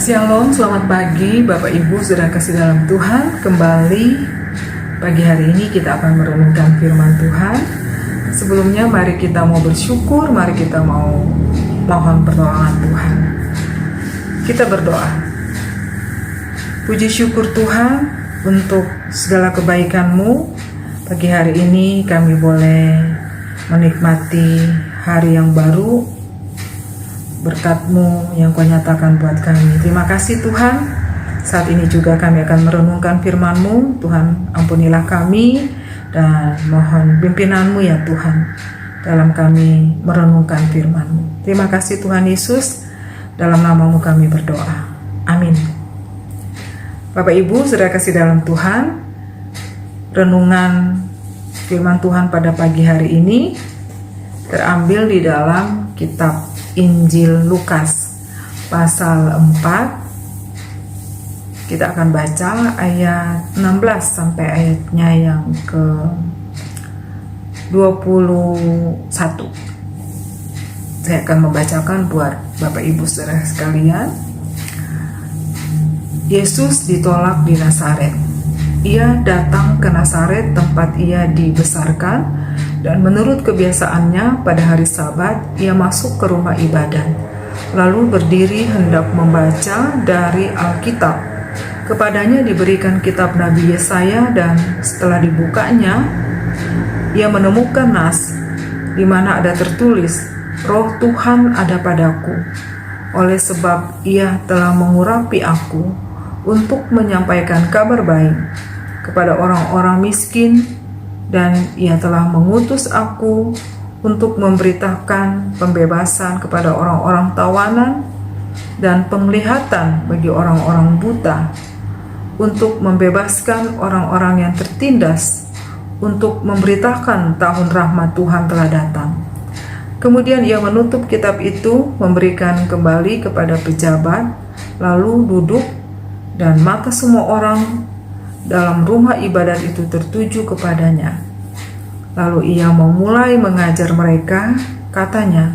Shalom, selamat pagi Bapak Ibu saudara kasih dalam Tuhan. Kembali pagi hari ini kita akan merenungkan firman Tuhan. Sebelumnya mari kita mau bersyukur, mari kita mau mohon pertolongan Tuhan. Kita berdoa. Puji syukur Tuhan untuk segala kebaikan-Mu. Pagi hari ini kami boleh menikmati hari yang baru, berkat-Mu yang Kau nyatakan buat kami. Terima kasih Tuhan. Saat ini juga kami akan merenungkan firman-Mu. Tuhan, ampunilah kami dan mohon pimpinan-Mu ya Tuhan dalam kami merenungkan firman-Mu. Terima kasih Tuhan Yesus. Dalam nama-Mu kami berdoa. Amin. Bapak Ibu saudara kasih dalam Tuhan, renungan firman Tuhan pada pagi hari ini terambil di dalam kitab Injil Lukas pasal 4. Kita akan baca ayat 16 sampai ayatnya yang ke 21. Saya akan membacakan buat Bapak Ibu saudara sekalian. Yesus ditolak di Nazaret. Ia datang ke Nazaret tempat ia dibesarkan, dan menurut kebiasaannya pada hari Sabat ia masuk ke rumah ibadat, lalu berdiri hendak membaca dari Alkitab. Kepadanya diberikan kitab Nabi Yesaya, dan setelah dibukanya ia menemukan nas di mana ada tertulis, Roh Tuhan ada padaku, oleh sebab ia telah mengurapi aku untuk menyampaikan kabar baik kepada orang-orang miskin, dan ia telah mengutus aku untuk memberitakan pembebasan kepada orang-orang tawanan dan penglihatan bagi orang-orang buta, untuk membebaskan orang-orang yang tertindas, untuk memberitakan tahun rahmat Tuhan telah datang. Kemudian ia menutup kitab itu, memberikan kembali kepada pejabat, lalu duduk, dan mata semua orang dalam rumah ibadat itu tertuju kepadanya. Lalu ia memulai mengajar mereka, katanya,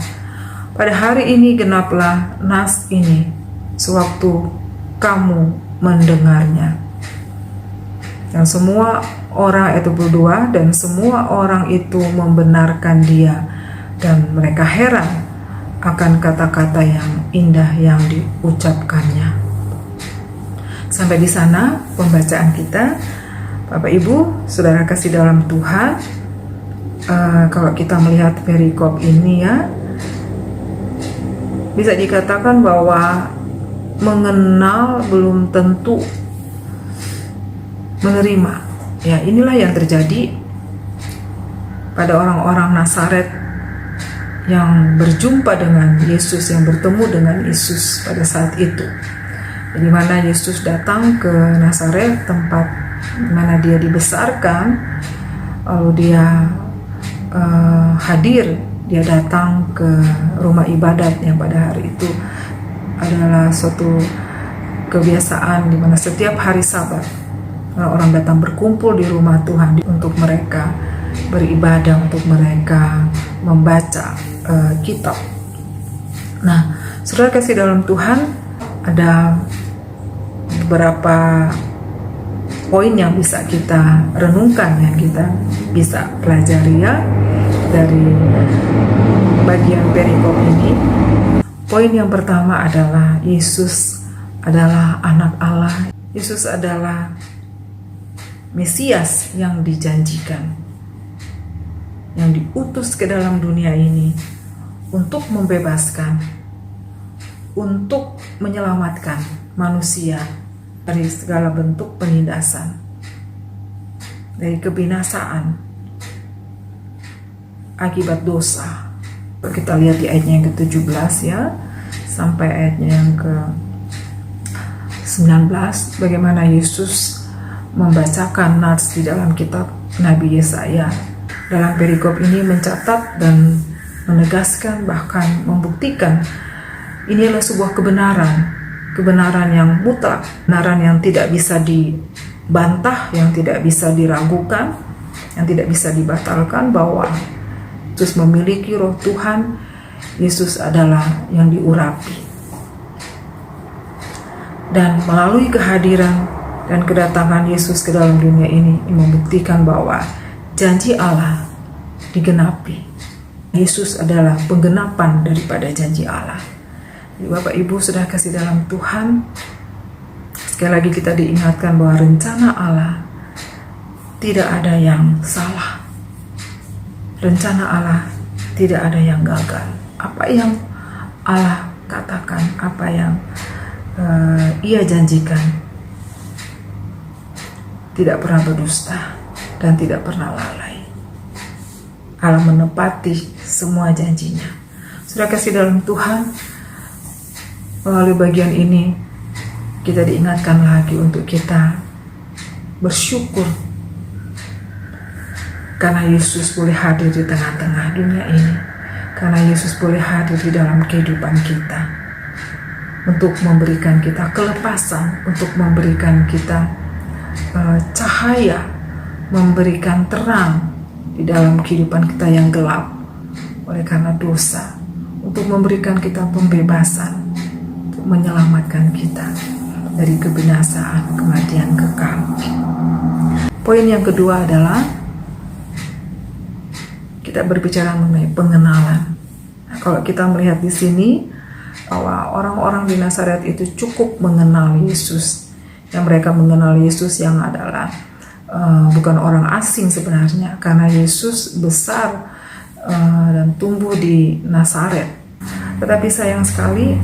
pada hari ini genaplah nas ini, sewaktu kamu mendengarnya. Dan semua orang itu berdua, dan semua orang itu membenarkan dia, dan mereka heran akan kata-kata yang indah yang diucapkannya. Sampai di sana pembacaan kita. Bapak Ibu saudara kasih dalam Tuhan, kalau kita melihat perikop ini ya, bisa dikatakan bahwa mengenal belum tentu menerima. Ya, inilah yang terjadi pada orang-orang Nazaret yang berjumpa dengan Yesus, yang bertemu dengan Yesus pada saat itu. Di mana Yesus datang ke Nazaret, tempat mana dia dibesarkan, lalu dia hadir, dia datang ke rumah ibadat yang pada hari itu adalah suatu kebiasaan di mana setiap hari Sabat orang datang berkumpul di rumah Tuhan untuk mereka beribadah, untuk mereka membaca kitab. Nah, saudara kasih dalam Tuhan, ada beberapa poin yang bisa kita renungkan, yang kita bisa pelajari ya dari bagian perikop ini. Poin yang pertama adalah Yesus adalah anak Allah. Yesus adalah Mesias yang dijanjikan, yang diutus ke dalam dunia ini untuk membebaskan, untuk menyelamatkan manusia dari segala bentuk penindasan, dari kebinasaan akibat dosa. Kita lihat di ayatnya yang ke-17 ya, sampai ayatnya yang ke-19, bagaimana Yesus membacakan nats di dalam kitab Nabi Yesaya. Dalam perikop ini mencatat dan menegaskan, bahkan membuktikan, ini adalah sebuah kebenaran yang mutlak, kebenaran yang tidak bisa dibantah, yang tidak bisa diragukan, yang tidak bisa dibatalkan, bahwa Yesus memiliki Roh Tuhan, Yesus adalah yang diurapi. Dan melalui kehadiran dan kedatangan Yesus ke dalam dunia ini membuktikan bahwa janji Allah digenapi. Yesus adalah penggenapan daripada janji Allah. Jadi Bapak Ibu sudah kasih dalam Tuhan, sekali lagi kita diingatkan bahwa rencana Allah tidak ada yang salah. Rencana Allah tidak ada yang gagal. Apa yang Allah katakan, apa yang Ia janjikan, tidak pernah berdusta dan tidak pernah lalai. Allah menepati semua janjinya. Sudah kasih dalam Tuhan, melalui bagian ini kita diingatkan lagi untuk kita bersyukur karena Yesus boleh hadir di tengah-tengah dunia ini, karena Yesus boleh hadir di dalam kehidupan kita untuk memberikan kita kelepasan, untuk memberikan kita cahaya, memberikan terang di dalam kehidupan kita yang gelap oleh karena dosa, untuk memberikan kita pembebasan, untuk menyelamatkan kita dari kebinasaan, kematian kekal. Poin yang kedua adalah kita berbicara mengenai pengenalan. Nah, kalau kita melihat di sini bahwa orang-orang di Nazaret itu cukup mengenal Yesus. Yang mereka mengenal Yesus yang adalah bukan orang asing sebenarnya, karena Yesus besar dan tumbuh di Nazaret. Tetapi sayang sekali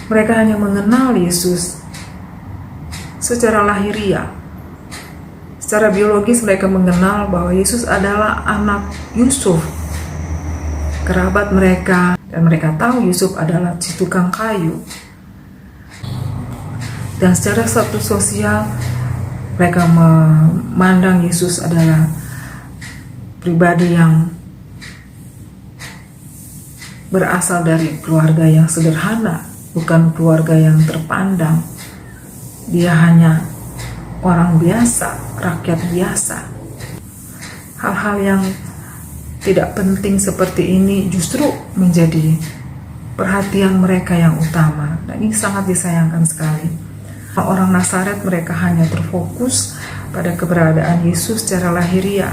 mereka hanya mengenal Yesus secara lahiriah. Secara biologis mereka mengenal bahwa Yesus adalah anak Yusuf, kerabat mereka, dan mereka tahu Yusuf adalah si tukang kayu. Dan secara status sosial mereka memandang Yesus adalah pribadi yang berasal dari keluarga yang sederhana, bukan keluarga yang terpandang. Dia hanya orang biasa, rakyat biasa. Hal-hal yang tidak penting seperti ini justru menjadi perhatian mereka yang utama. Dan ini sangat disayangkan sekali. Orang Nazaret mereka hanya terfokus pada keberadaan Yesus secara lahiriah.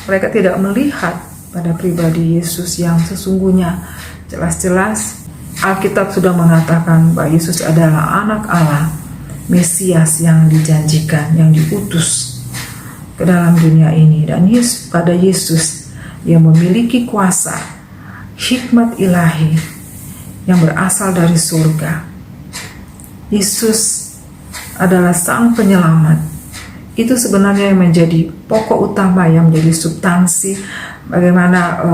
Mereka tidak melihat pada pribadi Yesus yang sesungguhnya. Jelas-jelas Alkitab sudah mengatakan bahwa Yesus adalah anak Allah, Mesias yang dijanjikan, yang diutus ke dalam dunia ini. Dan pada Yesus yang memiliki kuasa, hikmat ilahi yang berasal dari surga. Yesus adalah sang penyelamat. Itu sebenarnya yang menjadi pokok utama, yang menjadi substansi bagaimana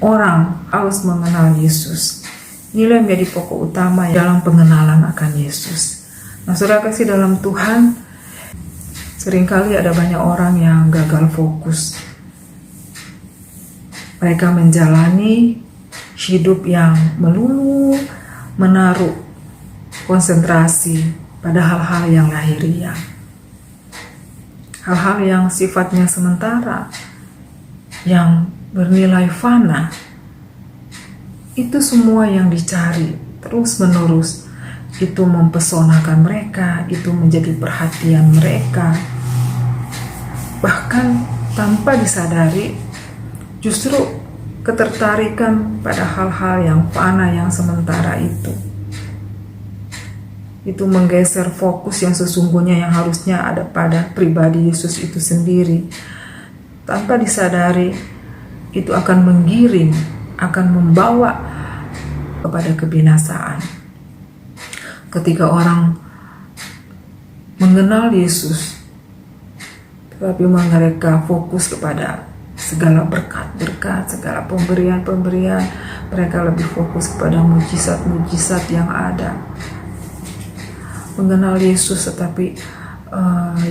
orang harus mengenal Yesus. Inilah yang menjadi pokok utama dalam pengenalan akan Yesus. Nah, saudara kasih dalam Tuhan, seringkali ada banyak orang yang gagal fokus. Mereka menjalani hidup yang melulu menaruh konsentrasi pada hal-hal yang lahiriah, hal-hal yang sifatnya sementara, yang bernilai fana. Itu semua yang dicari terus-menerus. Itu mempesonakan mereka, itu menjadi perhatian mereka. Bahkan tanpa disadari, justru ketertarikan pada hal-hal yang fana, yang sementara itu menggeser fokus yang sesungguhnya yang harusnya ada pada pribadi Yesus itu sendiri. Tanpa disadari, itu akan menggiring, akan membawa kepada kebinasaan. Ketika orang mengenal Yesus, tetapi mereka fokus kepada segala berkat-berkat, segala pemberian-pemberian, mereka lebih fokus kepada mujizat-mujizat yang ada. Mengenal Yesus, tetapi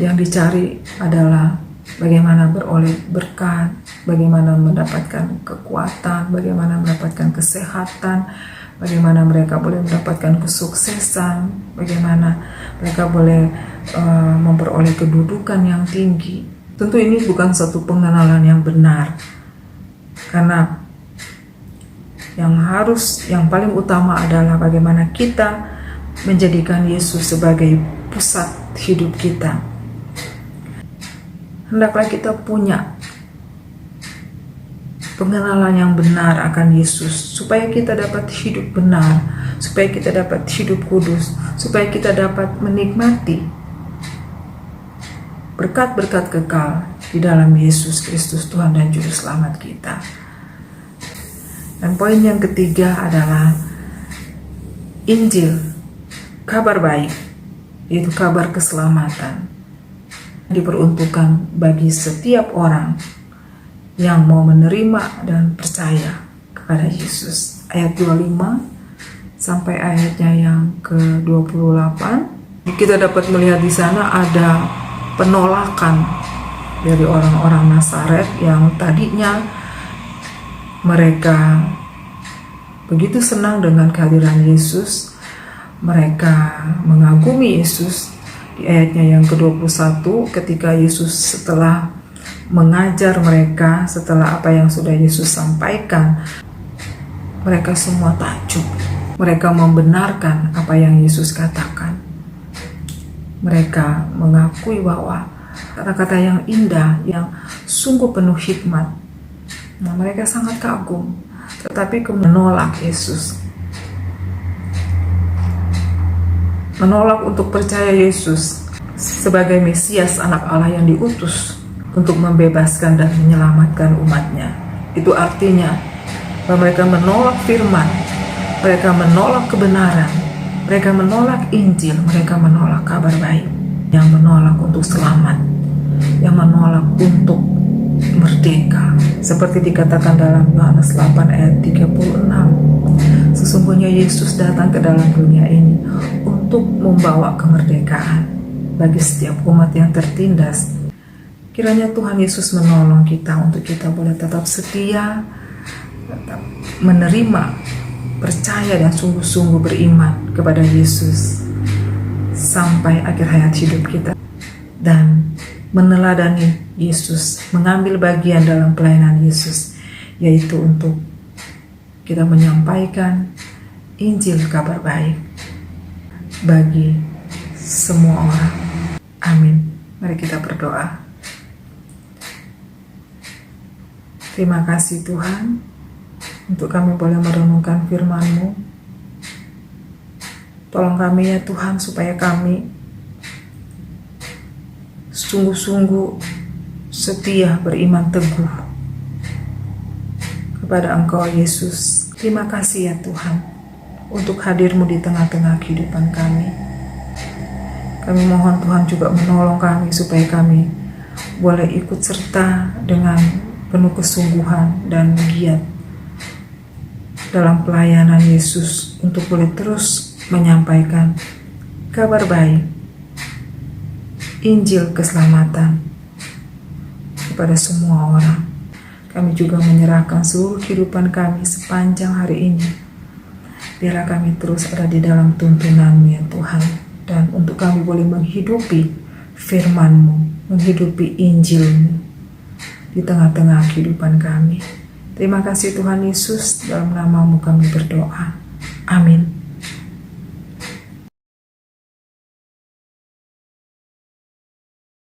yang dicari adalah bagaimana beroleh berkat, bagaimana mendapatkan kekuatan, bagaimana mendapatkan kesehatan, bagaimana mereka boleh mendapatkan kesuksesan, bagaimana mereka boleh memperoleh kedudukan yang tinggi. Tentu ini bukan satu pengenalan yang benar, karena yang paling utama adalah bagaimana kita menjadikan Yesus sebagai pusat hidup kita. Hendaklah kita punya pengenalan yang benar akan Yesus, supaya kita dapat hidup benar, supaya kita dapat hidup kudus, supaya kita dapat menikmati berkat-berkat kekal di dalam Yesus Kristus Tuhan dan Juru Selamat kita. Dan poin yang ketiga adalah Injil, kabar baik, yaitu kabar keselamatan, diperuntukkan bagi setiap orang yang mau menerima dan percaya kepada Yesus. Ayat 25 sampai ayatnya yang ke-28, kita dapat melihat di sana ada penolakan dari orang-orang Nazaret yang tadinya mereka begitu senang dengan kehadiran Yesus. Mereka mengagumi Yesus. Di ayatnya yang ke-21, ketika Yesus setelah mengajar mereka, setelah apa yang sudah Yesus sampaikan, mereka semua takjub. Mereka membenarkan apa yang Yesus katakan. Mereka mengakui bahwa kata-kata yang indah, yang sungguh penuh hikmat. Nah, mereka sangat kagum, tetapi menolak Yesus. Menolak untuk percaya Yesus sebagai Mesias, anak Allah yang diutus untuk membebaskan dan menyelamatkan umatnya. Itu artinya bahwa mereka menolak firman, mereka menolak kebenaran, mereka menolak Injil, mereka menolak kabar baik, yang menolak untuk selamat, yang menolak untuk merdeka. Seperti dikatakan dalam Yohanes 8 ayat 36, sesungguhnya Yesus datang ke dalam dunia ini untuk membawa kemerdekaan bagi setiap umat yang tertindas. Kiranya Tuhan Yesus menolong kita untuk kita boleh tetap setia, tetap menerima, percaya dan sungguh-sungguh beriman kepada Yesus sampai akhir hayat hidup kita, dan meneladani Yesus, mengambil bagian dalam pelayanan Yesus, yaitu untuk kita menyampaikan Injil, kabar baik bagi semua orang. Amin. Mari kita berdoa. Terima kasih Tuhan untuk kami boleh merenungkan firman-Mu. Tolong kami ya Tuhan, supaya kami sungguh-sungguh setia, beriman teguh kepada Engkau Yesus. Terima kasih ya Tuhan untuk hadir-Mu di tengah-tengah kehidupan kami. Kami mohon Tuhan juga menolong kami supaya kami boleh ikut serta dengan penuh kesungguhan dan giat dalam pelayanan Yesus, untuk boleh terus menyampaikan kabar baik, Injil keselamatan kepada semua orang. Kami juga menyerahkan seluruh kehidupan kami sepanjang hari ini. Biarlah kami terus ada di dalam tuntunan-Mu ya Tuhan, dan untuk kami boleh menghidupi firman-Mu, menghidupi Injil-Mu di tengah-tengah kehidupan kami. Terima kasih Tuhan Yesus, dalam nama-Mu kami berdoa. Amin.